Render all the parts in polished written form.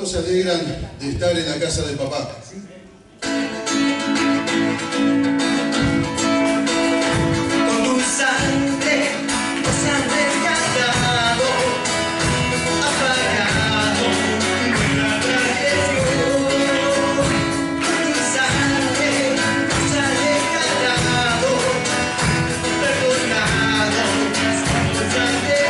¿Cuántos se alegran de estar en la casa de papá? Con tu sangre nos han rescatado, apagado nuestra traición. Con tu sangre nos han rescatado, perdonado nuestros anteriores.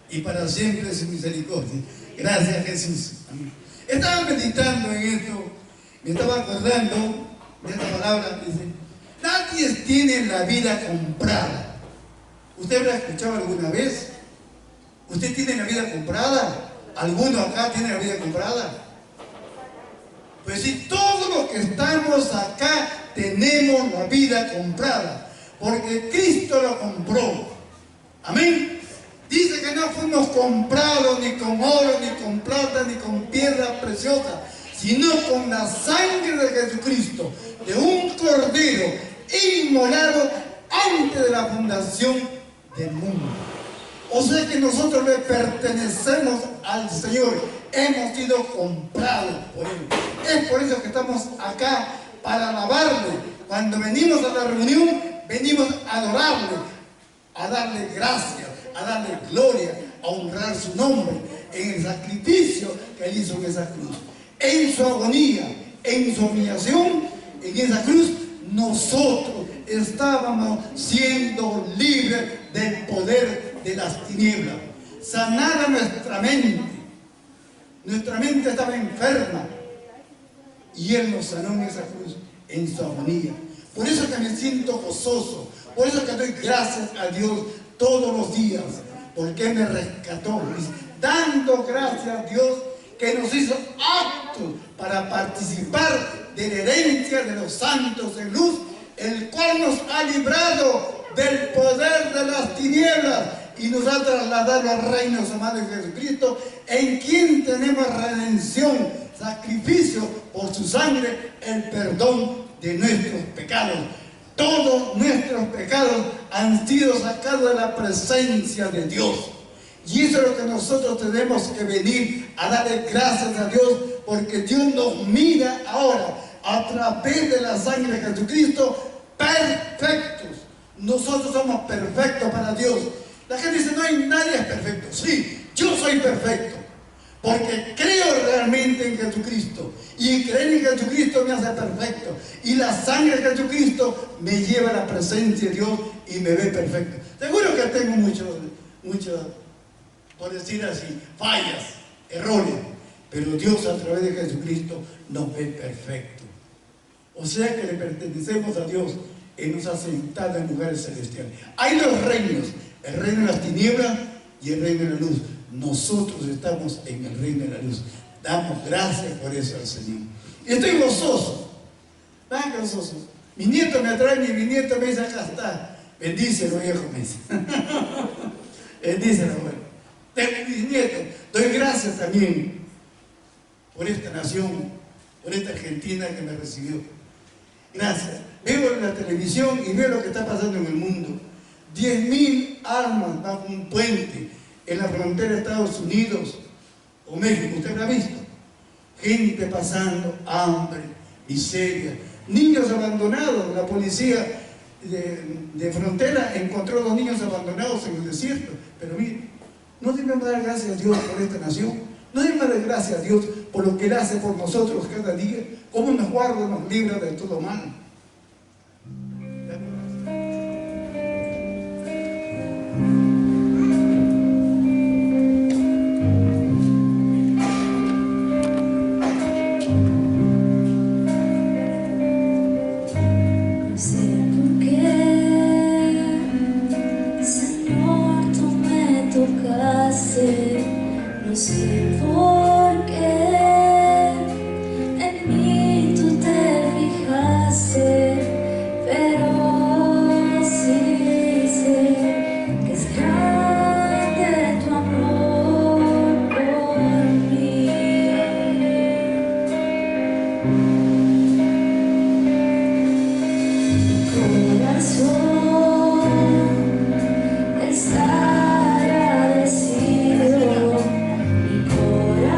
Y para siempre su misericordia. Gracias, Jesús. Amén. Estaba meditando en esto, me estaba acordando de esta palabra que dice: nadie tiene la vida comprada. ¿Usted habrá escuchado alguna vez? ¿Usted tiene la vida comprada? ¿Alguno acá tiene la vida comprada? Pues sí, todos los que estamos acá tenemos la vida comprada, porque Cristo la compró. Amén. Dice que no fuimos comprados ni con oro, ni con plata, ni con piedra preciosa, sino con la sangre de Jesucristo, de un cordero inmolado antes de la fundación del mundo. O sea que nosotros le pertenecemos al Señor, hemos sido comprados por Él. Es por eso que estamos acá, para alabarle. Cuando venimos a la reunión, venimos a adorarle, a darle gracias, a darle gloria, a honrar su nombre en el sacrificio que Él hizo en esa cruz. En su agonía, en su humillación, en esa cruz, nosotros estábamos siendo libres del poder de las tinieblas. Sanada nuestra mente. Nuestra mente estaba enferma y Él nos sanó en esa cruz, en su agonía. Por eso que me siento gozoso, por eso que doy gracias a Dios todos los días, porque me rescató, dando gracias a Dios que nos hizo aptos para participar de la herencia de los santos de luz, el cual nos ha librado del poder de las tinieblas y nos ha trasladado al reino amado de Jesucristo, en quien tenemos redención, sacrificio por su sangre, el perdón de nuestros pecados. Todos nuestros pecados han sido sacados de la presencia de Dios. Y eso es lo que nosotros tenemos que venir a darle gracias a Dios, porque Dios nos mira ahora a través de la sangre de Jesucristo perfectos. Nosotros somos perfectos para Dios. La gente dice, no hay nadie es perfecto. Sí, yo soy perfecto, porque creo realmente en Jesucristo. Y creer en Jesucristo me hace perfecto. Y la sangre de Jesucristo me lleva a la presencia de Dios y me ve perfecto. Seguro que tengo mucho, por decir así, fallas, errores. Pero Dios a través de Jesucristo nos ve perfecto. O sea que le pertenecemos a Dios y nos ha sentado en lugares celestiales. Hay dos reinos, el reino de las tinieblas y el reino de la luz. Nosotros estamos en el reino de la luz. Damos gracias por eso al Señor. Y estoy gozoso, tan gozoso. Mi nieto me trae, mi nieto me dice, acá está. Bendícelo, viejo, me dice. Bendícelo, bueno. Tengo mis nietos. Doy gracias también por esta nación, por esta Argentina que me recibió. Gracias. Veo en la televisión y veo lo que está pasando en el mundo. 10.000 almas bajo un puente en la frontera de Estados Unidos o México. ¿Usted lo ha visto? Gente pasando hambre, miseria, niños abandonados. La policía de frontera encontró 2 niños abandonados en el desierto. Pero mire, no debemos dar gracias a Dios por esta nación. No debemos dar gracias a Dios por lo que Él hace por nosotros cada día. Cómo nos guarda, nos libra de todo mal. No sé por qué en mí tú te fijaste, pero sí sé que es grande tu amor por mí. Mi corazón está agradecido. Mi corazón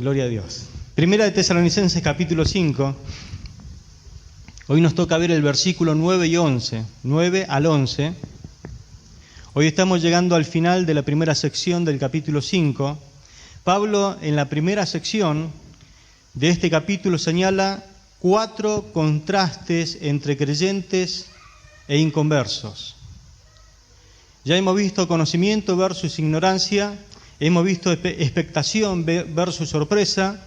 Gloria a Dios. Primera de Tesalonicenses capítulo 5. Hoy nos toca ver el versículo 9 y 11. 9 al 11. Hoy estamos llegando al final de la primera sección del capítulo 5. Pablo, en la primera sección de este capítulo, señala 4 contrastes entre creyentes e inconversos. Ya hemos visto conocimiento versus ignorancia, hemos visto expectación versus sorpresa,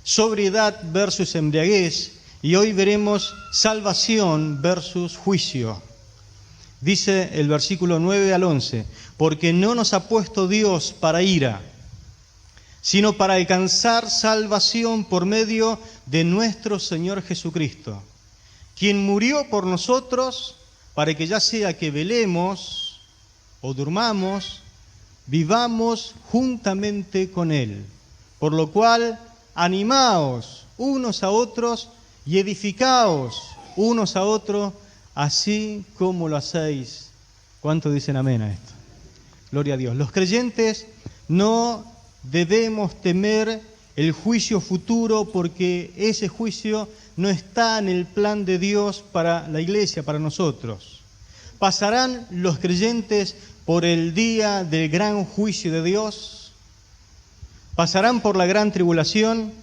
sobriedad versus embriaguez, y hoy veremos salvación versus juicio. Dice el versículo 9 al 11, porque no nos ha puesto Dios para ira, sino para alcanzar salvación por medio de nuestro Señor Jesucristo, quien murió por nosotros para que ya sea que velemos o durmamos, vivamos juntamente con Él. Por lo cual, animaos unos a otros y edificaos unos a otros, así como lo hacéis. ¿Cuántos dicen amén a esto? Gloria a Dios. Los creyentes no debemos temer el juicio futuro, porque ese juicio no está en el plan de Dios para la iglesia, para nosotros. ¿Pasarán los creyentes por el día del gran juicio de Dios? ¿Pasarán por la gran tribulación?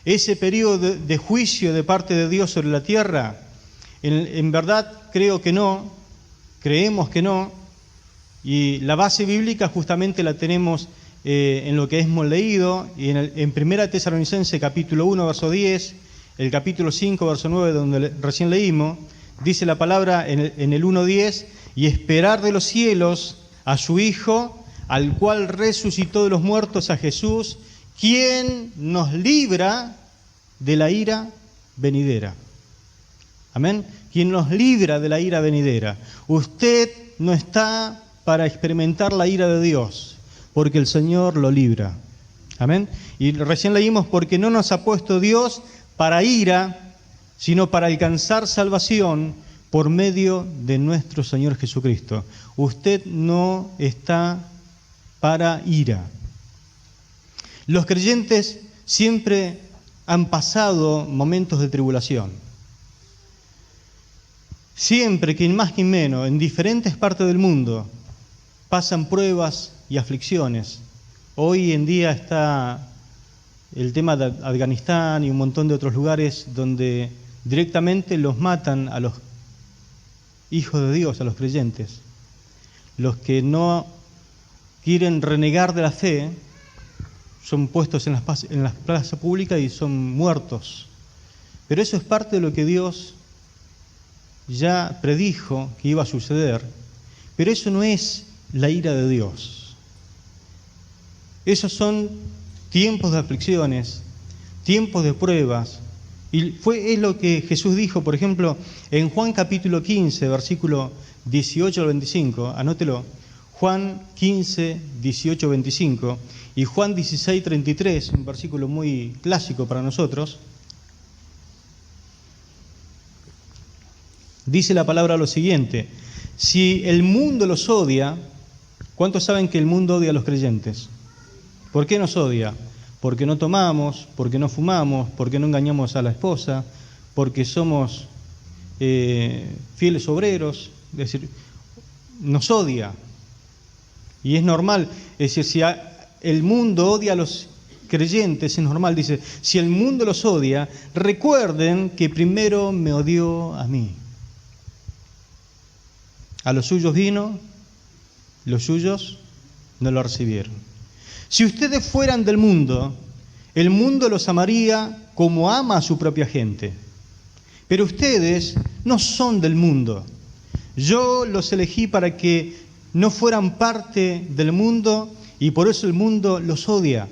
¿Ese periodo de juicio de parte de Dios sobre la tierra? En verdad creo que no, creemos que no, y la base bíblica justamente la tenemos en lo que hemos leído, y en Primera Tesalonicenses capítulo 1, verso 10, el capítulo 5, verso 9, donde recién leímos, dice la palabra en el 1:10, y esperar de los cielos a su Hijo, al cual resucitó de los muertos, a Jesús, quien nos libra de la ira venidera. Amén. Quien nos libra de la ira venidera. Usted no está para experimentar la ira de Dios, porque el Señor lo libra. Amén. Y recién leímos, porque no nos ha puesto Dios para ira, sino para alcanzar salvación por medio de nuestro Señor Jesucristo. Usted no está para ira. Los creyentes siempre han pasado momentos de tribulación. Siempre, quien más quien menos, en diferentes partes del mundo, pasan pruebas y aflicciones. Hoy en día está el tema de Afganistán y un montón de otros lugares donde directamente los matan a los hijos de Dios, a los creyentes. Los que no quieren renegar de la fe son puestos en las plazas públicas y son muertos. Pero eso es parte de lo que Dios ya predijo que iba a suceder. Pero eso no es la ira de Dios. Esos son tiempos de aflicciones, tiempos de pruebas. Y es lo que Jesús dijo, por ejemplo, en Juan capítulo 15, versículo 18 al 25. Anótelo. Juan 15, 18, 25. Y Juan 16, 33, un versículo muy clásico para nosotros. Dice la palabra lo siguiente: si el mundo los odia, ¿cuántos saben que el mundo odia a los creyentes? ¿Por qué nos odia? Porque no tomamos, porque no fumamos, porque no engañamos a la esposa, porque somos fieles obreros. Es decir, nos odia. Y es normal. Es decir, si el mundo odia a los creyentes, es normal. Dice, si el mundo los odia, recuerden que primero me odió a mí. A los suyos vino, los suyos no lo recibieron. Si ustedes fueran del mundo, el mundo los amaría como ama a su propia gente. Pero ustedes no son del mundo. Yo los elegí para que no fueran parte del mundo, y por eso el mundo los odia.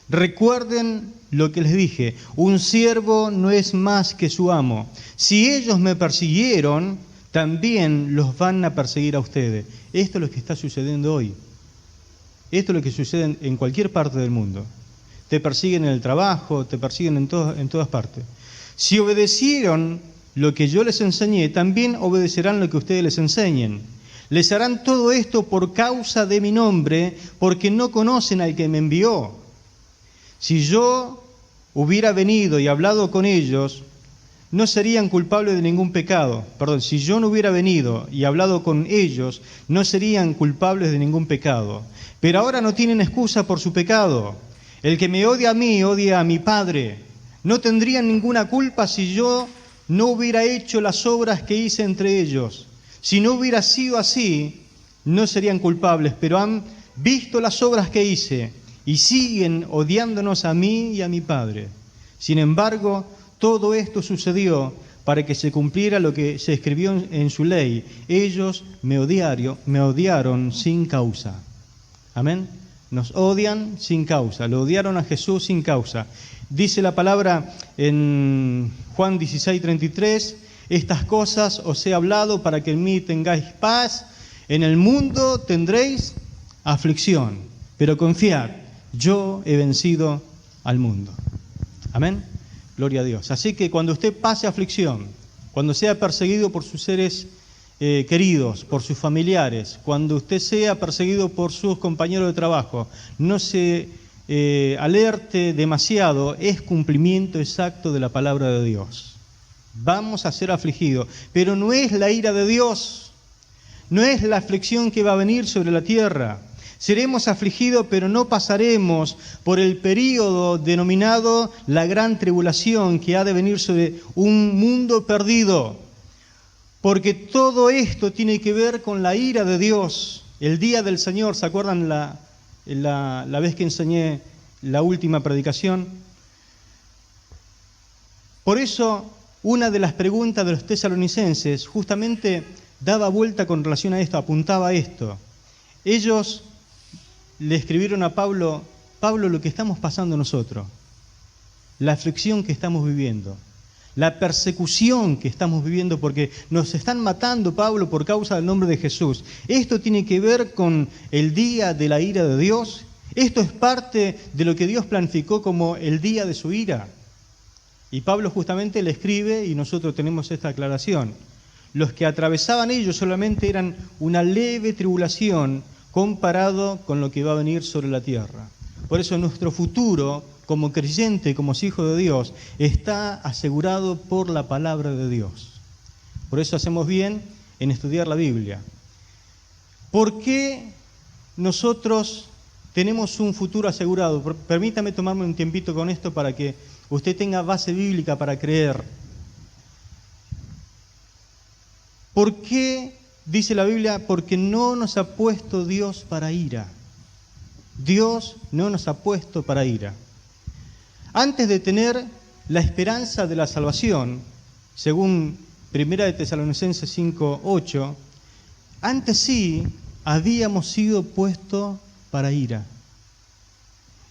Recuerden lo que les dije: un siervo no es más que su amo. Si ellos me persiguieron, también los van a perseguir a ustedes. Esto es lo que está sucediendo hoy. Esto es lo que sucede en cualquier parte del mundo. Te persiguen en el trabajo, te persiguen en todas partes. Si obedecieron lo que yo les enseñé, también obedecerán lo que ustedes les enseñen. Les harán todo esto por causa de mi nombre, porque no conocen al que me envió. Si yo hubiera venido y hablado con ellos, no serían culpables de ningún pecado. Perdón, si yo no hubiera venido y hablado con ellos, no serían culpables de ningún pecado. Pero ahora no tienen excusa por su pecado. El que me odia a mí, odia a mi Padre. No tendrían ninguna culpa si yo no hubiera hecho las obras que hice entre ellos. Si no hubiera sido así, no serían culpables, pero han visto las obras que hice y siguen odiándonos a mí y a mi Padre. Sin embargo, todo esto sucedió para que se cumpliera lo que se escribió en su ley. Ellos me odiaron sin causa. Amén. Nos odian sin causa. Lo odiaron a Jesús sin causa. Dice la palabra en Juan 16:33, estas cosas os he hablado para que en mí tengáis paz. En el mundo tendréis aflicción, pero confiad, yo he vencido al mundo. Amén. Gloria a Dios. Así que cuando usted pase aflicción, cuando sea perseguido por sus seres queridos, por sus familiares, cuando usted sea perseguido por sus compañeros de trabajo, no se alerte demasiado, es cumplimiento exacto de la palabra de Dios. Vamos a ser afligidos, pero no es la ira de Dios, no es la aflicción que va a venir sobre la tierra. Seremos afligidos, pero no pasaremos por el período denominado la gran tribulación que ha de venir sobre un mundo perdido. Porque todo esto tiene que ver con la ira de Dios. El día del Señor, ¿se acuerdan la vez que enseñé la última predicación? Por eso, una de las preguntas de los tesalonicenses justamente daba vuelta con relación a esto, apuntaba a esto. Ellos le escribieron a Pablo, lo que estamos pasando nosotros, la aflicción que estamos viviendo, la persecución que estamos viviendo porque nos están matando, Pablo, por causa del nombre de Jesús. Esto tiene que ver con el día de la ira de Dios. Esto es parte de lo que Dios planificó como el día de su ira. Y Pablo justamente le escribe y nosotros tenemos esta aclaración. Los que atravesaban ellos solamente eran una leve tribulación comparado con lo que va a venir sobre la tierra. Por eso nuestro futuro, como creyente, como hijos de Dios, está asegurado por la palabra de Dios. Por eso hacemos bien en estudiar la Biblia. ¿Por qué nosotros tenemos un futuro asegurado? Permítame tomarme un tiempito con esto para que usted tenga base bíblica para creer. ¿Por qué? Dice la Biblia, porque no nos ha puesto Dios para ira. Dios no nos ha puesto para ira. Antes de tener la esperanza de la salvación, según 1 Tesalonicenses 5:8, antes sí habíamos sido puestos para ira.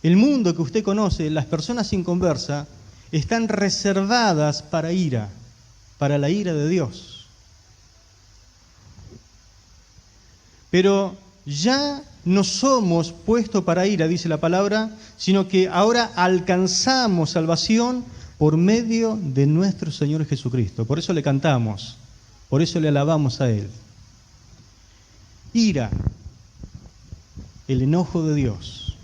El mundo que usted conoce, las personas sin conversa, están reservadas para ira, para la ira de Dios. Pero ya no somos puestos para ira, dice la palabra, sino que ahora alcanzamos salvación por medio de nuestro Señor Jesucristo. Por eso le cantamos, por eso le alabamos a Él. Ira, el enojo de Dios.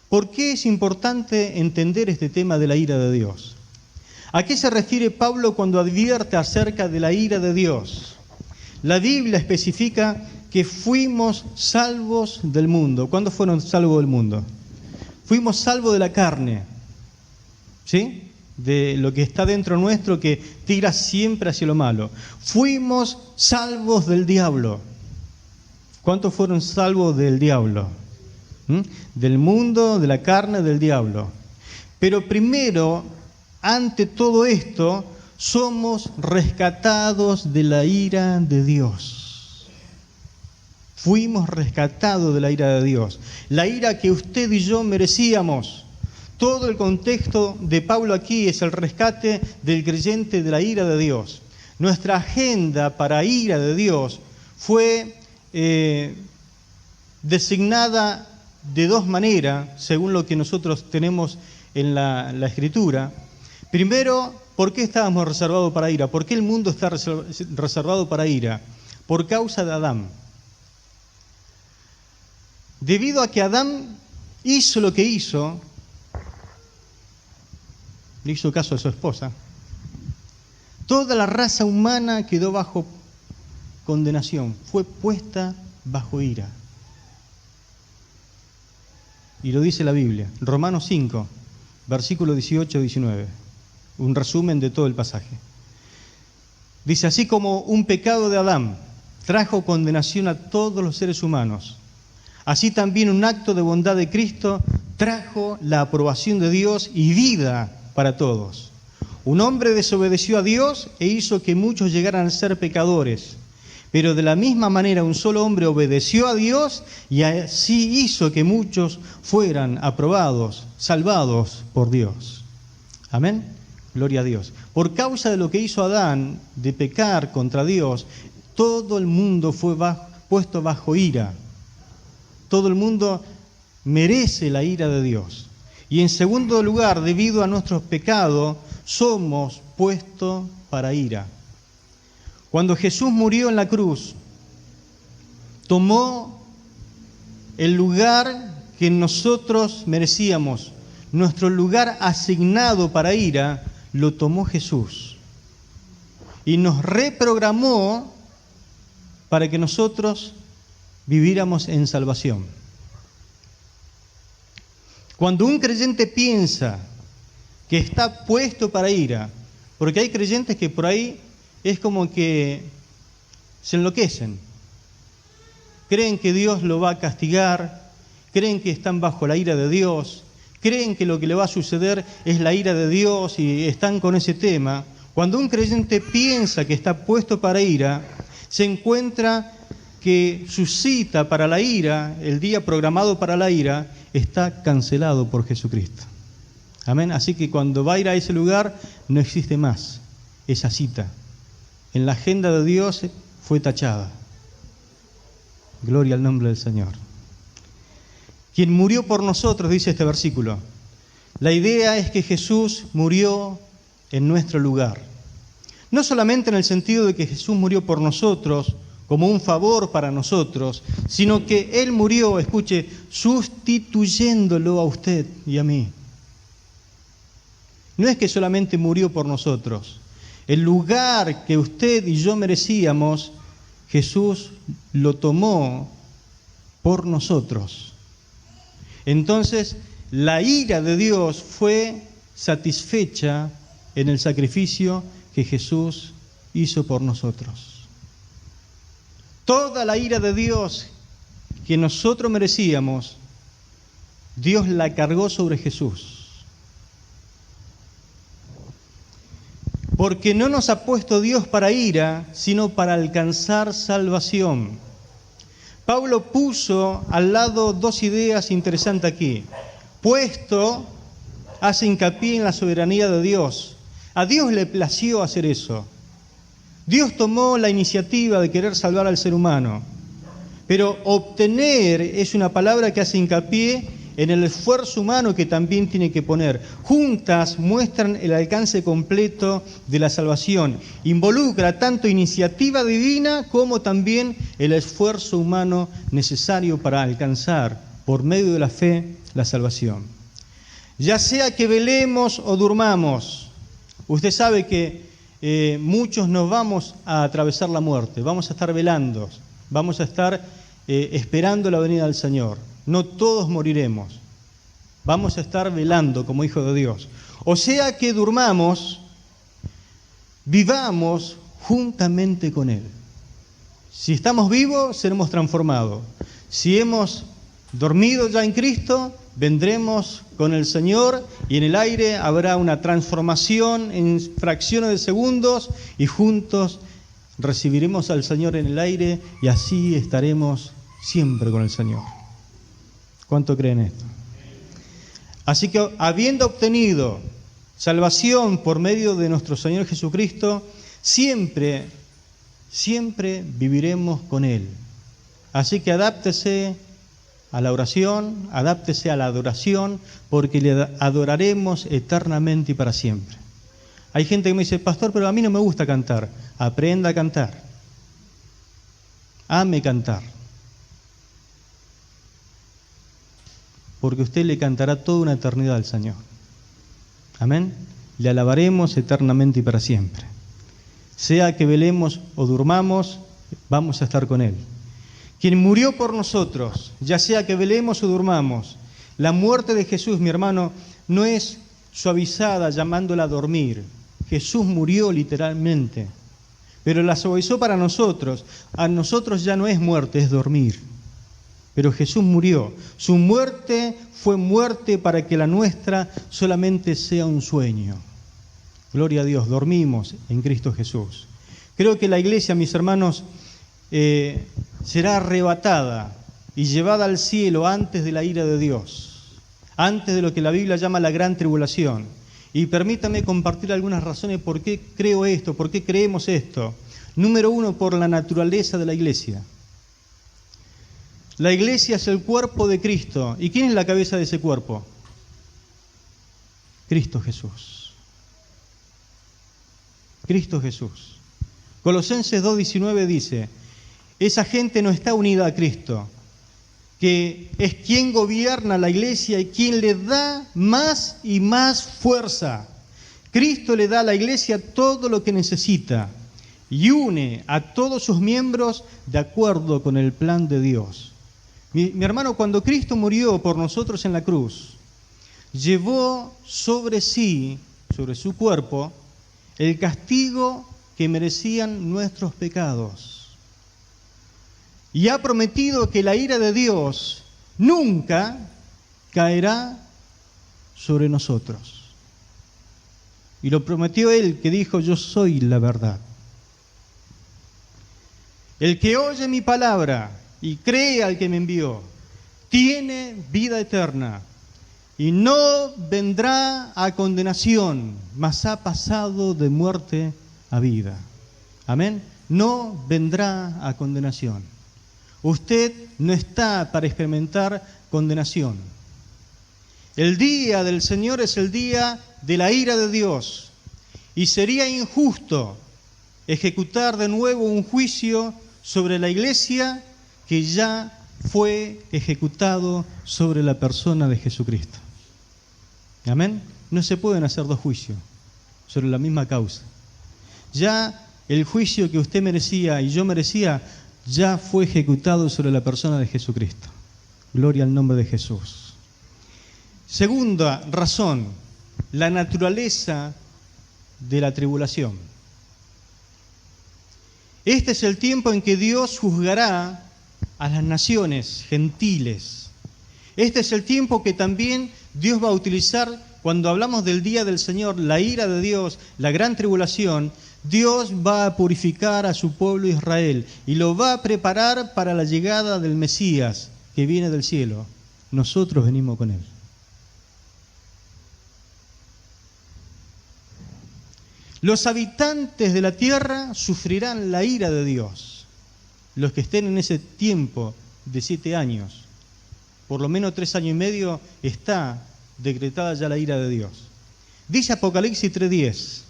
¿Por qué es importante entender este tema de la ira de Dios? ¿A qué se refiere Pablo cuando advierte acerca de la ira de Dios? La Biblia especifica que fuimos salvos del mundo. ¿Cuándo fueron salvos del mundo? Fuimos salvos de la carne, ¿sí? De lo que está dentro nuestro que tira siempre hacia lo malo. Fuimos salvos del diablo. ¿Cuántos fueron salvos del diablo? Del mundo, de la carne, del diablo. Pero primero, ante todo esto, somos rescatados de la ira de Dios. Fuimos rescatados de la ira de Dios. La ira que usted y yo merecíamos. Todo el contexto de Pablo aquí es el rescate del creyente de la ira de Dios. Nuestra agenda para ira de Dios fue designada de dos maneras, según lo que nosotros tenemos en la Escritura. Primero, ¿por qué estábamos reservados para ira? ¿Por qué el mundo está reservado para ira? Por causa de Adán. Debido a que Adán hizo lo que hizo, le hizo caso a su esposa. Toda la raza humana quedó bajo condenación, fue puesta bajo ira. Y lo dice la Biblia, Romanos 5, versículo 18-19, un resumen de todo el pasaje. Dice, así como un pecado de Adán trajo condenación a todos los seres humanos, así también un acto de bondad de Cristo trajo la aprobación de Dios y vida para todos. Un hombre desobedeció a Dios e hizo que muchos llegaran a ser pecadores. Pero de la misma manera un solo hombre obedeció a Dios y así hizo que muchos fueran aprobados, salvados por Dios. Amén. Gloria a Dios. Por causa de lo que hizo Adán, de pecar contra Dios, todo el mundo fue puesto bajo ira. Todo el mundo merece la ira de Dios. Y en segundo lugar, debido a nuestros pecados, somos puestos para ira. Cuando Jesús murió en la cruz, tomó el lugar que nosotros merecíamos, nuestro lugar asignado para ira, lo tomó Jesús. Y nos reprogramó para que nosotros viviéramos en salvación. Cuando un creyente piensa que está puesto para ira, porque hay creyentes que por ahí es como que se enloquecen, creen que Dios lo va a castigar, creen que están bajo la ira de Dios, creen que lo que le va a suceder es la ira de Dios y están con ese tema. Cuando un creyente piensa que está puesto para ira, se encuentra que su cita para la ira, el día programado para la ira, está cancelado por Jesucristo. Amén. Así que cuando va a ir a ese lugar, no existe más esa cita. En la agenda de Dios fue tachada. Gloria al nombre del Señor. Quien murió por nosotros, dice este versículo. La idea es que Jesús murió en nuestro lugar. No solamente en el sentido de que Jesús murió por nosotros, como un favor para nosotros, sino que Él murió, escuche, sustituyéndolo a usted y a mí. No es que solamente murió por nosotros. El lugar que usted y yo merecíamos, Jesús lo tomó por nosotros. Entonces, la ira de Dios fue satisfecha en el sacrificio que Jesús hizo por nosotros. Toda la ira de Dios que nosotros merecíamos, Dios la cargó sobre Jesús. Porque no nos ha puesto Dios para ira, sino para alcanzar salvación. Pablo puso al lado dos ideas interesantes aquí. Puesto, hace hincapié en la soberanía de Dios. A Dios le plació hacer eso. Dios tomó la iniciativa de querer salvar al ser humano. Pero obtener es una palabra que hace hincapié en el esfuerzo humano que también tiene que poner. Juntas muestran el alcance completo de la salvación. Involucra tanto iniciativa divina como también el esfuerzo humano necesario para alcanzar, por medio de la fe, la salvación. Ya sea que velemos o durmamos, usted sabe que muchos nos vamos a atravesar la muerte, vamos a estar velando, vamos a estar esperando la venida del Señor. No todos moriremos. Vamos a estar velando como hijos de Dios. O sea que durmamos, vivamos juntamente con Él. Si estamos vivos, seremos transformados. Si hemos dormido ya en Cristo, vendremos con el Señor y en el aire habrá una transformación en fracciones de segundos y juntos recibiremos al Señor en el aire y así estaremos siempre con el Señor. ¿Cuánto creen esto? Así que habiendo obtenido salvación por medio de nuestro Señor Jesucristo, siempre viviremos con Él. Así que adáptese a la oración, adáptese a la adoración, porque le adoraremos eternamente y para siempre. Hay gente que me dice, pastor, pero a mí no me gusta cantar. Aprenda a cantar. Ame cantar. Porque usted le cantará toda una eternidad al Señor. Amén. le alabaremos eternamente y para siempre. Sea que velemos o durmamos, vamos a estar con Él. Quien murió por nosotros, ya sea que velemos o durmamos, la muerte de Jesús, mi hermano, no es suavizada llamándola a dormir. Jesús murió literalmente, pero la suavizó para nosotros. A nosotros ya no es muerte, es dormir. Pero Jesús murió. Su muerte fue muerte para que la nuestra solamente sea un sueño. Gloria a Dios, dormimos en Cristo Jesús. Creo que la iglesia, mis hermanos, será arrebatada y llevada al cielo antes de la ira de Dios, antes de lo que la Biblia llama la gran tribulación. Y permítame compartir algunas razones por qué creo esto, por qué creemos esto. Número uno, por la naturaleza de la iglesia. La iglesia es el cuerpo de Cristo. ¿Y quién es la cabeza de ese cuerpo? Cristo Jesús. Cristo Jesús. Colosenses 2:19 dice, esa gente no está unida a Cristo, que es quien gobierna la iglesia y quien le da más y más fuerza. Cristo le da a la iglesia todo lo que necesita y une a todos sus miembros de acuerdo con el plan de Dios. Mi hermano, cuando Cristo murió por nosotros en la cruz, llevó sobre sí, sobre su cuerpo, el castigo que merecían nuestros pecados. Y ha prometido que la ira de Dios nunca caerá sobre nosotros. Y lo prometió Él, que dijo, yo soy la verdad. El que oye mi palabra y cree al que me envió, tiene vida eterna y no vendrá a condenación, mas ha pasado de muerte a vida. Amén. No vendrá a condenación. Usted no está para experimentar condenación. El día del Señor es el día de la ira de Dios y sería injusto ejecutar de nuevo un juicio sobre la iglesia que ya fue ejecutado sobre la persona de Jesucristo. Amén. No se pueden hacer dos juicios sobre la misma causa. Ya el juicio que usted merecía y yo merecía ya fue ejecutado sobre la persona de Jesucristo. Gloria al nombre de Jesús. Segunda razón, la naturaleza de la tribulación. Este es el tiempo en que Dios juzgará a las naciones gentiles. Este es el tiempo que también Dios va a utilizar cuando hablamos del día del Señor, la ira de Dios, la gran tribulación. Dios va a purificar a su pueblo Israel y lo va a preparar para la llegada del Mesías que viene del cielo. Nosotros venimos con Él. Los habitantes de la tierra sufrirán la ira de Dios. Los que estén en ese tiempo de 7 años, por lo menos 3 años y medio, está decretada ya la ira de Dios. Dice Apocalipsis 3:10,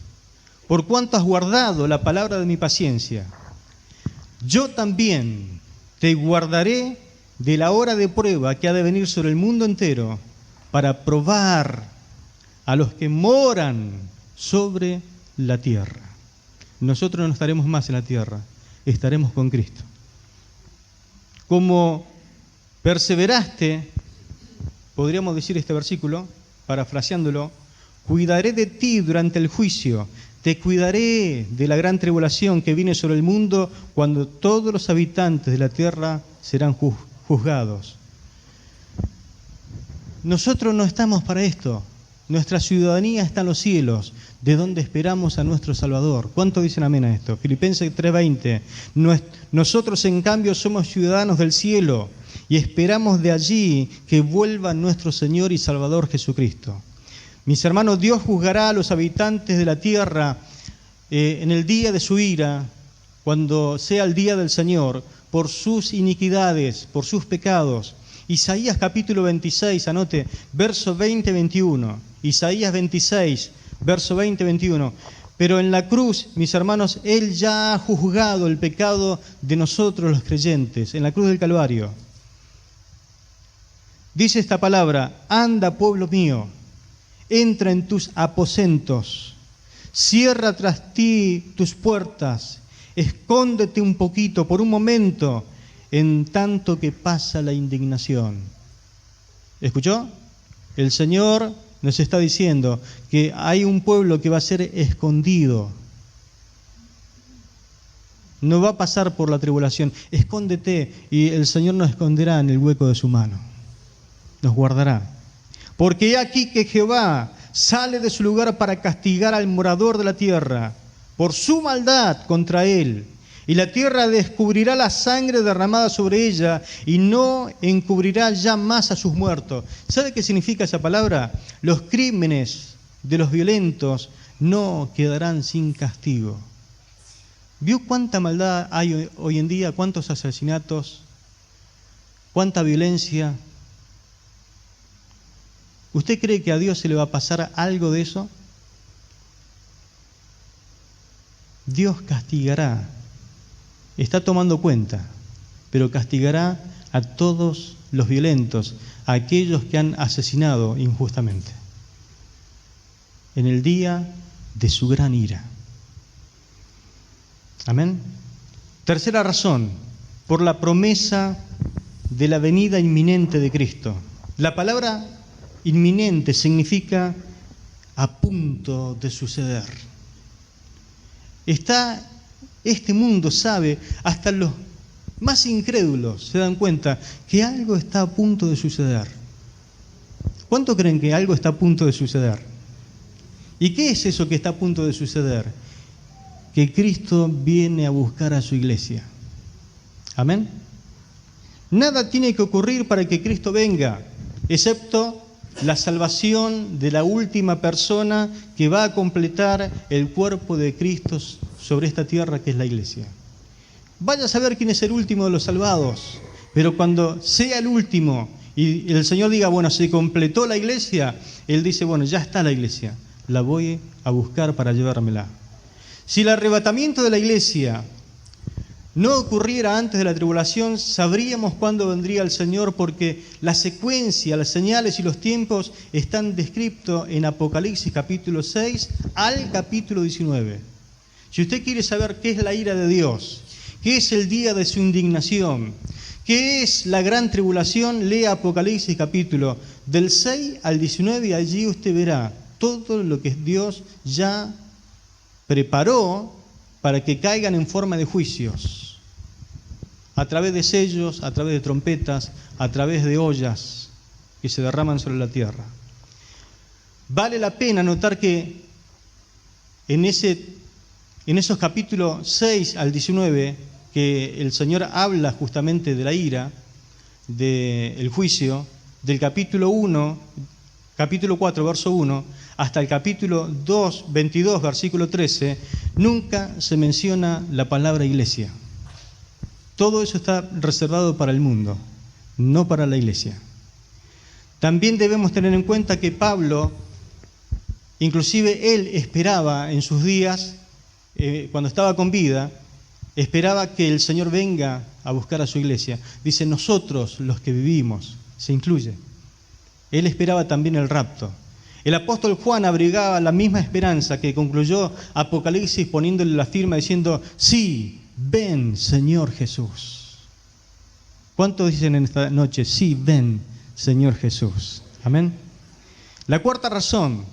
por cuanto has guardado la palabra de mi paciencia, yo también te guardaré de la hora de prueba que ha de venir sobre el mundo entero para probar a los que moran sobre la tierra. Nosotros no estaremos más en la tierra, estaremos con Cristo. Como perseveraste, podríamos decir este versículo, parafraseándolo, cuidaré de ti durante el juicio, te cuidaré de la gran tribulación que viene sobre el mundo cuando todos los habitantes de la tierra serán juzgados. Nosotros no estamos para esto. Nuestra ciudadanía está en los cielos, de donde esperamos a nuestro Salvador. ¿Cuánto dicen amén a esto? Filipenses 3:20. Nosotros, en cambio, somos ciudadanos del cielo y esperamos de allí que vuelva nuestro Señor y Salvador Jesucristo. Mis hermanos, Dios juzgará a los habitantes de la tierra en el día de su ira, cuando sea el día del Señor, por sus iniquidades, por sus pecados. Isaías capítulo 26, anote, verso 20-21. Isaías 26, verso 20-21. Pero en la cruz, mis hermanos, Él ya ha juzgado el pecado de nosotros los creyentes, en la cruz del Calvario. Dice esta palabra, anda pueblo mío, entra en tus aposentos, cierra tras ti tus puertas, escóndete un poquito, por un momento, en tanto que pasa la indignación. ¿Escuchó? El Señor nos está diciendo que hay un pueblo que va a ser escondido. No va a pasar por la tribulación. Escóndete y el Señor nos esconderá en el hueco de su mano. Nos guardará. Porque he aquí que Jehová sale de su lugar para castigar al morador de la tierra por su maldad contra él. Y la tierra descubrirá la sangre derramada sobre ella y no encubrirá ya más a sus muertos. ¿Sabe qué significa esa palabra? Los crímenes de los violentos no quedarán sin castigo. ¿Vio cuánta maldad hay hoy en día? ¿Cuántos asesinatos? ¿Cuánta violencia? ¿Usted cree que a Dios se le va a pasar algo de eso? Dios castigará. Está tomando cuenta, pero castigará a todos los violentos, a aquellos que han asesinado injustamente, en el día de su gran ira. Amén. Tercera razón, por la promesa de la venida inminente de Cristo. La palabra inminente significa a punto de suceder. Este mundo sabe, hasta los más incrédulos se dan cuenta que algo está a punto de suceder. ¿Cuánto creen que algo está a punto de suceder? ¿Y qué es eso que está a punto de suceder? Que Cristo viene a buscar a su iglesia. Amén. Nada tiene que ocurrir para que Cristo venga, excepto la salvación de la última persona que va a completar el cuerpo de Cristo sobre esta tierra, que es la iglesia. Vaya a saber quién es el último de los salvados, pero cuando sea el último y el Señor diga, bueno, se completó la iglesia, Él dice, bueno, ya está la iglesia, la voy a buscar para llevármela. Si el arrebatamiento de la iglesia no ocurriera antes de la tribulación, sabríamos cuándo vendría el Señor, porque la secuencia, las señales y los tiempos están descritos en Apocalipsis capítulo 6 al capítulo 19. Si usted quiere saber qué es la ira de Dios, qué es el día de su indignación, qué es la gran tribulación, lea Apocalipsis capítulo del 6 al 19 y allí usted verá todo lo que Dios ya preparó para que caigan en forma de juicios, a través de sellos, a través de trompetas, a través de ollas que se derraman sobre la tierra. Vale la pena notar que en esos capítulos 6 al 19, que el Señor habla justamente de la ira, del juicio, del capítulo 4, verso 1, hasta el capítulo 22, versículo 13, nunca se menciona la palabra iglesia. Todo eso está reservado para el mundo, no para la iglesia. También debemos tener en cuenta que Pablo, inclusive él esperaba en sus días, cuando estaba con vida, esperaba que el Señor venga a buscar a su iglesia. Dice, nosotros los que vivimos, se incluye. Él esperaba también el rapto. El apóstol Juan abrigaba la misma esperanza que concluyó Apocalipsis poniéndole la firma diciendo, sí, ven, Señor Jesús. ¿Cuántos dicen en esta noche, sí, ven, Señor Jesús? Amén. La cuarta razón,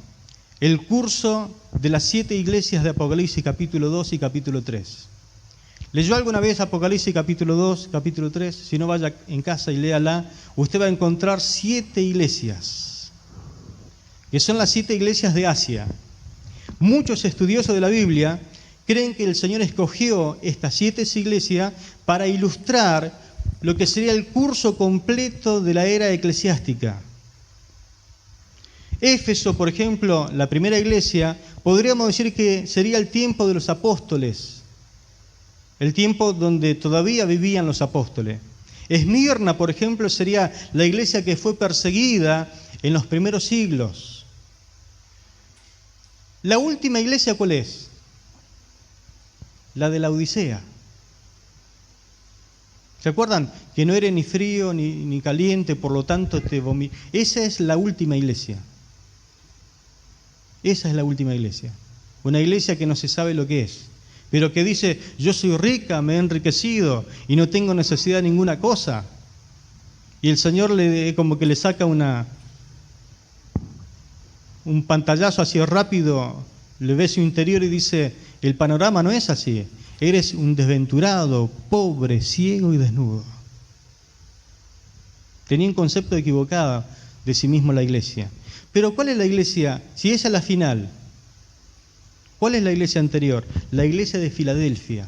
el curso de las 7 iglesias de Apocalipsis capítulo 2 y capítulo 3. ¿Leyó alguna vez Apocalipsis capítulo 2, capítulo 3? Si no, vaya en casa y léala. Usted va a encontrar 7 iglesias, que son las 7 iglesias de Asia. Muchos estudiosos de la Biblia creen que el Señor escogió estas 7 iglesias para ilustrar lo que sería el curso completo de la era eclesiástica. Éfeso, por ejemplo, la primera iglesia, podríamos decir que sería el tiempo de los apóstoles, el tiempo donde todavía vivían los apóstoles. Esmirna, por ejemplo, sería la iglesia que fue perseguida en los primeros siglos. La última iglesia, ¿cuál es? La de la Odisea. ¿Se acuerdan? Que no era ni frío ni caliente, por lo tanto Esa es la última iglesia. Esa es la última iglesia. Una iglesia que no se sabe lo que es, pero que dice, yo soy rica, me he enriquecido y no tengo necesidad de ninguna cosa. Y el Señor como que le saca un pantallazo así rápido, le ve su interior y dice, el panorama no es así. Eres un desventurado, pobre, ciego y desnudo. Tenía un concepto equivocado de sí mismo la iglesia. Pero ¿cuál es la iglesia? Si esa es la final, ¿cuál es la iglesia anterior? La iglesia de Filadelfia.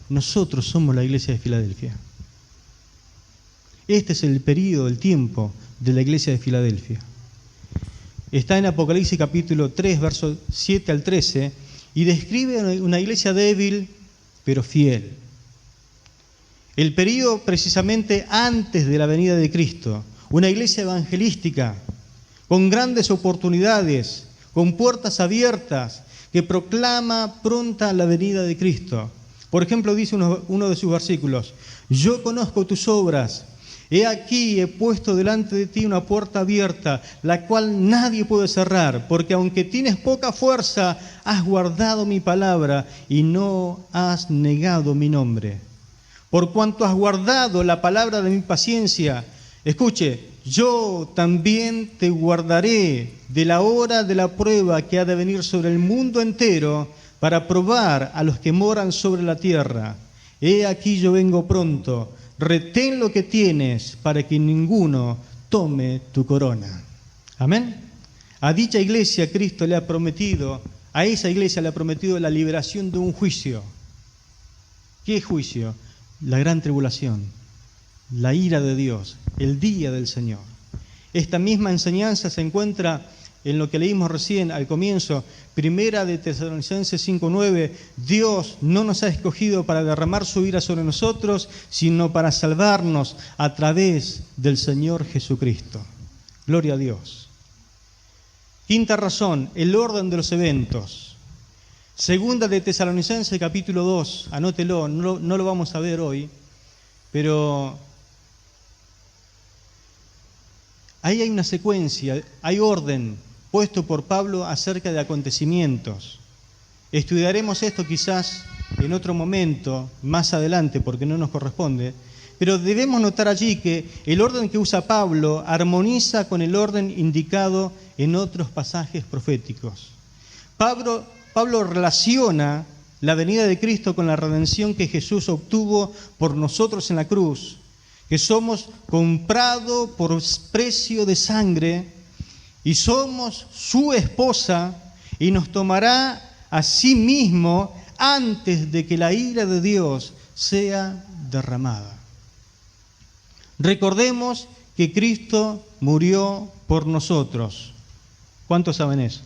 Nosotros somos la iglesia de Filadelfia. Este es el periodo, el tiempo de la iglesia de Filadelfia. Está en Apocalipsis capítulo 3, versos 7 al 13, y describe una iglesia débil, pero fiel. El periodo precisamente antes de la venida de Cristo. Una iglesia evangelística, con grandes oportunidades, con puertas abiertas, que proclama pronta la venida de Cristo. Por ejemplo, dice uno de sus versículos, yo conozco tus obras, he aquí, he puesto delante de ti una puerta abierta, la cual nadie puede cerrar, porque aunque tienes poca fuerza, has guardado mi palabra y no has negado mi nombre. Por cuanto has guardado la palabra de mi paciencia, escuche, yo también te guardaré de la hora de la prueba que ha de venir sobre el mundo entero para probar a los que moran sobre la tierra. He aquí yo vengo pronto. Retén lo que tienes para que ninguno tome tu corona. Amén. A dicha iglesia Cristo le ha prometido, a esa iglesia le ha prometido la liberación de un juicio. ¿Qué juicio? La gran tribulación, la ira de Dios, el día del Señor. Esta misma enseñanza se encuentra en lo que leímos recién al comienzo, Primera de Tesalonicenses 5:9, Dios no nos ha escogido para derramar su ira sobre nosotros, sino para salvarnos a través del Señor Jesucristo. Gloria a Dios. Quinta razón, el orden de los eventos. Segunda de Tesalonicenses capítulo 2, anótelo, no lo vamos a ver hoy, pero ahí hay una secuencia, hay orden puesto por Pablo acerca de acontecimientos. Estudiaremos esto quizás en otro momento, más adelante, porque no nos corresponde, pero debemos notar allí que el orden que usa Pablo armoniza con el orden indicado en otros pasajes proféticos. Pablo relaciona la venida de Cristo con la redención que Jesús obtuvo por nosotros en la cruz, que somos comprados por precio de sangre y somos su esposa y nos tomará a sí mismo antes de que la ira de Dios sea derramada. Recordemos que Cristo murió por nosotros. ¿Cuántos saben eso?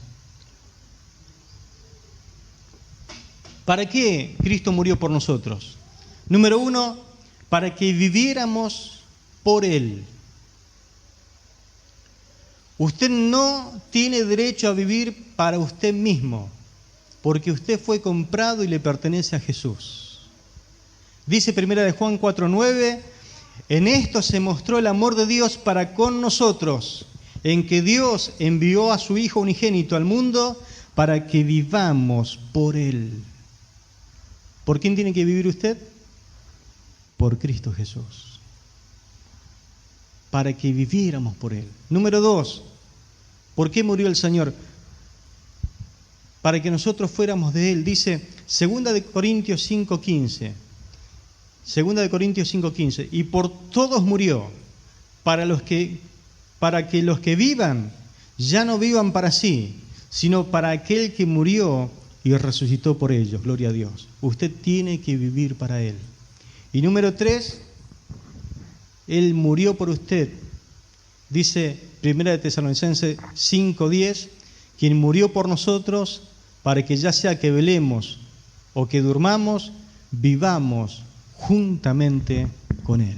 ¿Para qué Cristo murió por nosotros? Número 1, para que viviéramos por Él. Usted no tiene derecho a vivir para usted mismo, porque usted fue comprado y le pertenece a Jesús. Dice 1 de Juan 4:9, en esto se mostró el amor de Dios para con nosotros, en que Dios envió a su Hijo unigénito al mundo para que vivamos por Él. ¿Por quién tiene que vivir usted? Por Cristo Jesús. Para que viviéramos por Él. Número 2, ¿por qué murió el Señor? Para que nosotros fuéramos de Él. Dice 2 de Corintios 5:15. 2 de Corintios 5:15. Y por todos murió, para que los que vivan ya no vivan para sí, sino para aquel que murió y resucitó por ellos. Gloria a Dios. Usted tiene que vivir para Él. Y número 3, Él murió por usted. Dice 1 de Tesalonicenses 5:10, quien murió por nosotros para que ya sea que velemos o que durmamos, vivamos juntamente con Él.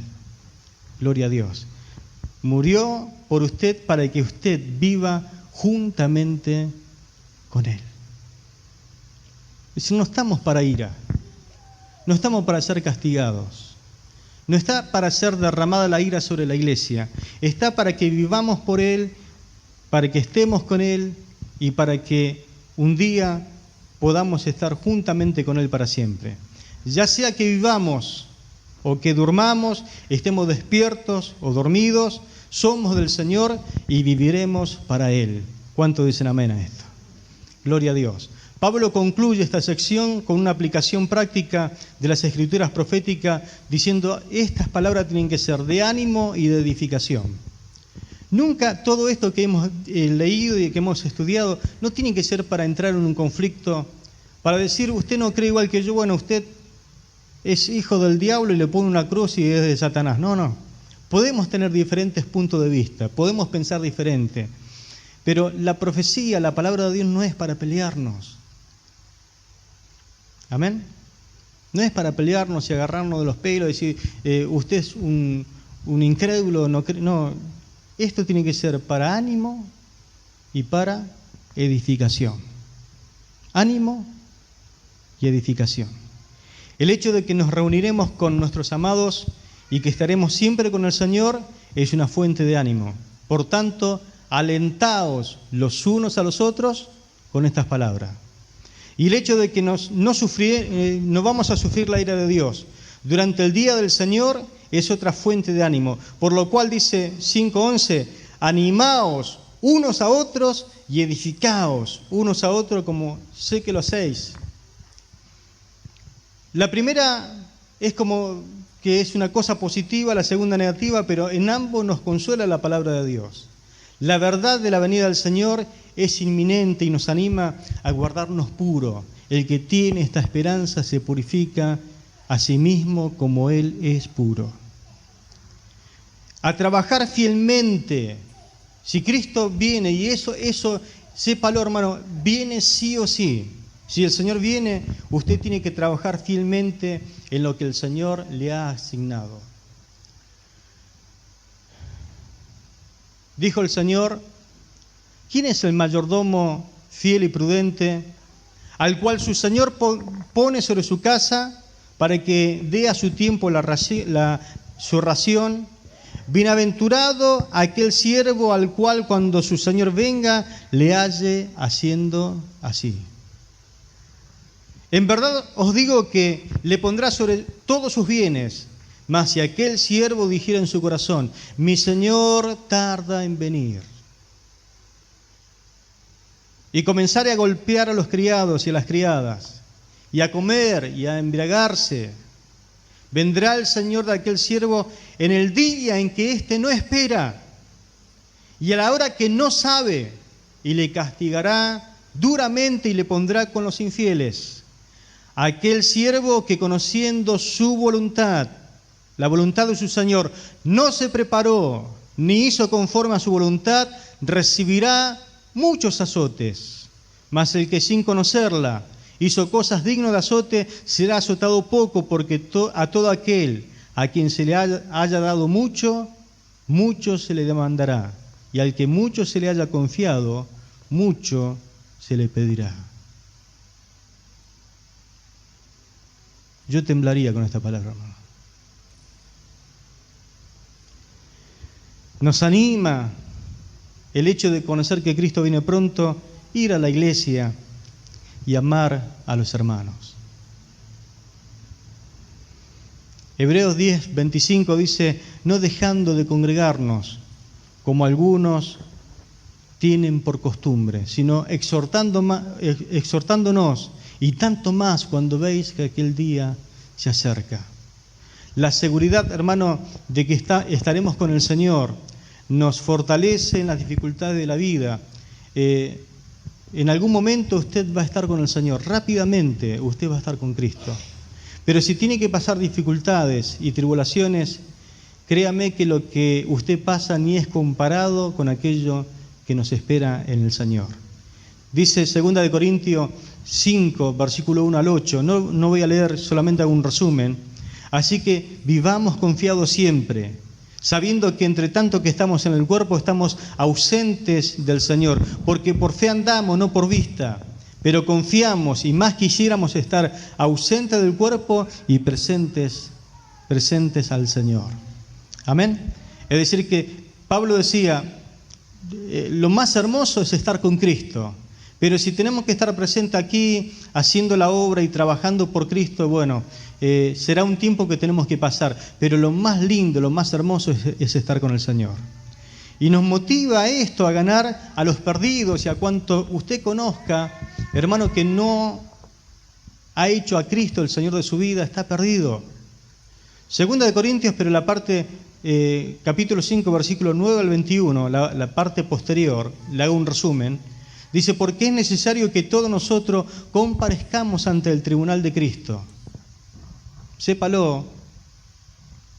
Gloria a Dios. Murió por usted para que usted viva juntamente con Él. Es decir, no estamos para ira, no estamos para ser castigados. No está para ser derramada la ira sobre la iglesia. Está para que vivamos por Él, para que estemos con Él y para que un día podamos estar juntamente con Él para siempre. Ya sea que vivamos o que durmamos, estemos despiertos o dormidos, somos del Señor y viviremos para Él. ¿Cuánto dicen amén a esto? Gloria a Dios. Pablo concluye esta sección con una aplicación práctica de las Escrituras proféticas, diciendo, estas palabras tienen que ser de ánimo y de edificación. Nunca todo esto que hemos leído y que hemos estudiado no tiene que ser para entrar en un conflicto, para decir, usted no cree igual que yo, bueno, usted es hijo del diablo y le pone una cruz y es de Satanás. No. Podemos tener diferentes puntos de vista, podemos pensar diferente, pero la profecía, la palabra de Dios no es para pelearnos. Amén. No es para pelearnos y agarrarnos de los pelos y decir, usted es un incrédulo, no. Esto tiene que ser para ánimo y para edificación. Ánimo y edificación. El hecho de que nos reuniremos con nuestros amados y que estaremos siempre con el Señor es una fuente de ánimo. Por tanto, alentaos los unos a los otros con estas palabras. Y el hecho de que no vamos a sufrir la ira de Dios durante el día del Señor es otra fuente de ánimo. Por lo cual dice 5:11, animaos unos a otros y edificaos unos a otros como sé que lo hacéis. La primera es como que es una cosa positiva, la segunda negativa, pero en ambos nos consuela la palabra de Dios. La verdad de la venida del Señor es inminente y nos anima a guardarnos puros. El que tiene esta esperanza se purifica a sí mismo como Él es puro. A trabajar fielmente. Si Cristo viene, y eso sépalo, hermano, viene sí o sí. Si el Señor viene, usted tiene que trabajar fielmente en lo que el Señor le ha asignado. Dijo el Señor, ¿quién es el mayordomo fiel y prudente, al cual su Señor pone sobre su casa para que dé a su tiempo su ración? Bienaventurado aquel siervo al cual cuando su Señor venga le halle haciendo así. En verdad os digo que le pondrá sobre todos sus bienes. Mas si aquel siervo dijera en su corazón, mi Señor tarda en venir, y comenzare a golpear a los criados y a las criadas, y a comer y a embriagarse, vendrá el Señor de aquel siervo en el día en que éste no espera, y a la hora que no sabe, y le castigará duramente y le pondrá con los infieles. Aquel siervo que conociendo su voluntad, la voluntad de su Señor, no se preparó ni hizo conforme a su voluntad, recibirá muchos azotes. Mas el que sin conocerla hizo cosas dignas de azote, será azotado poco, porque a todo aquel a quien se le haya dado mucho, mucho se le demandará. Y al que mucho se le haya confiado, mucho se le pedirá. Yo temblaría con esta palabra, hermano. Nos anima el hecho de conocer que Cristo viene pronto, ir a la iglesia y amar a los hermanos. Hebreos 10:25 dice, no dejando de congregarnos, como algunos tienen por costumbre, sino exhortándonos, y tanto más cuando veis que aquel día se acerca. La seguridad, hermano, de que estaremos con el Señor nos fortalece en las dificultades de la vida. En algún momento usted va a estar con el Señor, rápidamente usted va a estar con Cristo. Pero si tiene que pasar dificultades y tribulaciones, créame que lo que usted pasa ni es comparado con aquello que nos espera en el Señor. Dice 2 Corintios 5, versículo 1 al 8, no voy a leer, solamente hago un resumen. Así que vivamos confiados siempre, sabiendo que entre tanto que estamos en el cuerpo estamos ausentes del Señor, porque por fe andamos, no por vista, pero confiamos y más quisiéramos estar ausentes del cuerpo y presentes al Señor. Amén. Es decir que Pablo decía, lo más hermoso es estar con Cristo. Pero si tenemos que estar presentes aquí, haciendo la obra y trabajando por Cristo, bueno, será un tiempo que tenemos que pasar. Pero lo más lindo, lo más hermoso es estar con el Señor. Y nos motiva esto a ganar a los perdidos y a cuanto usted conozca, hermano, que no ha hecho a Cristo el Señor de su vida, está perdido. Segunda de Corintios, pero la parte, capítulo 5, versículo 9 al 21, la parte posterior, le hago un resumen. Dice, porque es necesario que todos nosotros comparezcamos ante el tribunal de Cristo. Sépalo,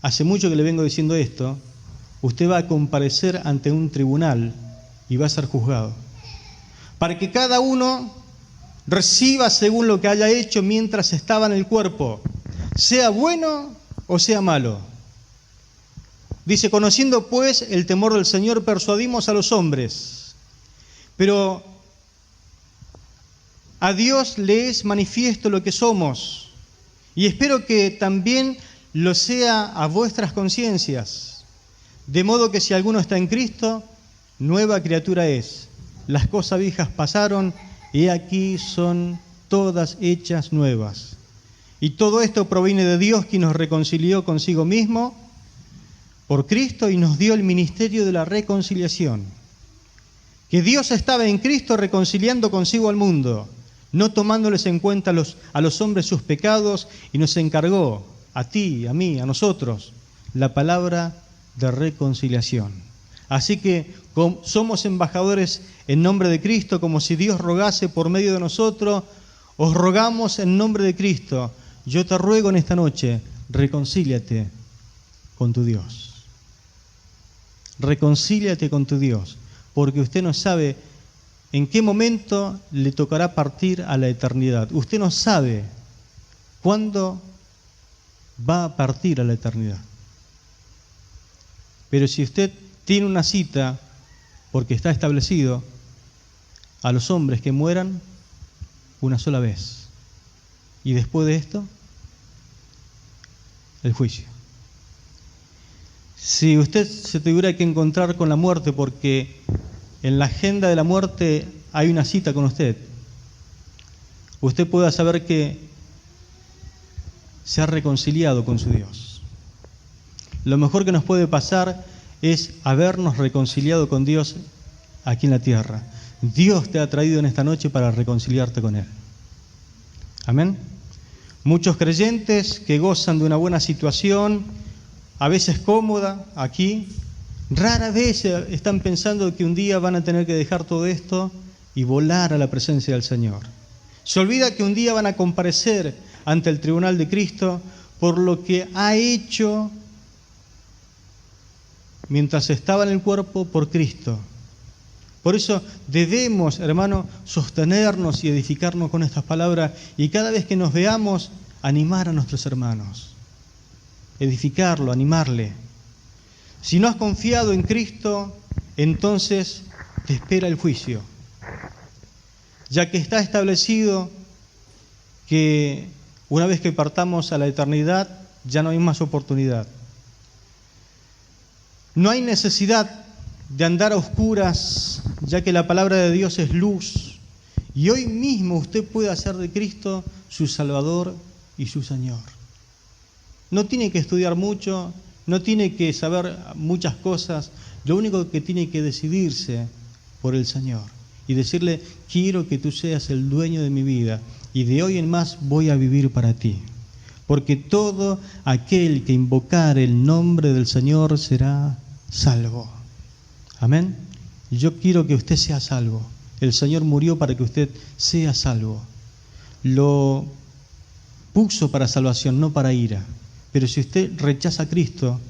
hace mucho que le vengo diciendo esto, usted va a comparecer ante un tribunal y va a ser juzgado. Para que cada uno reciba según lo que haya hecho mientras estaba en el cuerpo, sea bueno o sea malo. Dice, conociendo pues el temor del Señor, persuadimos a los hombres, pero a Dios le es manifiesto lo que somos, y espero que también lo sea a vuestras conciencias. De modo que si alguno está en Cristo, nueva criatura es. Las cosas viejas pasaron, y aquí son todas hechas nuevas. Y todo esto proviene de Dios, quien nos reconcilió consigo mismo por Cristo y nos dio el ministerio de la reconciliación. Que Dios estaba en Cristo reconciliando consigo al mundo, no tomándoles en cuenta a los hombres sus pecados, y nos encargó, a ti, a mí, a nosotros, la palabra de reconciliación. Así que somos embajadores en nombre de Cristo, como si Dios rogase por medio de nosotros. Os rogamos en nombre de Cristo. Yo te ruego en esta noche, reconcíliate con tu Dios. Reconcíliate con tu Dios, porque usted no sabe en qué momento le tocará partir a la eternidad. Usted no sabe cuándo va a partir a la eternidad. Pero si usted tiene una cita, porque está establecido, a los hombres que mueran una sola vez. Y después de esto, el juicio. Si usted se tuviera que encontrar con la muerte, porque en la agenda de la muerte hay una cita con usted, usted pueda saber que se ha reconciliado con su Dios. Lo mejor que nos puede pasar es habernos reconciliado con Dios aquí en la tierra. Dios te ha traído en esta noche para reconciliarte con Él. Amén. Muchos creyentes que gozan de una buena situación, a veces cómoda aquí, rara vez están pensando que un día van a tener que dejar todo esto y volar a la presencia del Señor. Se olvida que un día van a comparecer ante el tribunal de Cristo por lo que ha hecho mientras estaba en el cuerpo por Cristo. Por eso debemos, hermano, sostenernos y edificarnos con estas palabras, y cada vez que nos veamos, animar a nuestros hermanos, edificarlo, animarle. Si no has confiado en Cristo, entonces te espera el juicio, ya que está establecido que una vez que partamos a la eternidad, ya no hay más oportunidad. No hay necesidad de andar a oscuras, ya que la palabra de Dios es luz. Y hoy mismo usted puede hacer de Cristo su Salvador y su Señor. No tiene que estudiar mucho, no tiene que saber muchas cosas. Lo único que tiene que decidirse por el Señor y decirle, quiero que tú seas el dueño de mi vida y de hoy en más voy a vivir para ti. Porque todo aquel que invocare el nombre del Señor será salvo. Amén. Yo quiero que usted sea salvo. El Señor murió para que usted sea salvo. Lo puso para salvación, no para ira. Pero si usted rechaza a Cristo,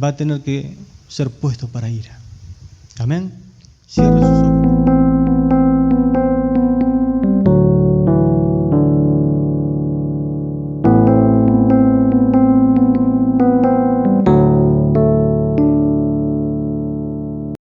va a tener que ser puesto para ira. Amén. Cierre sus ojos.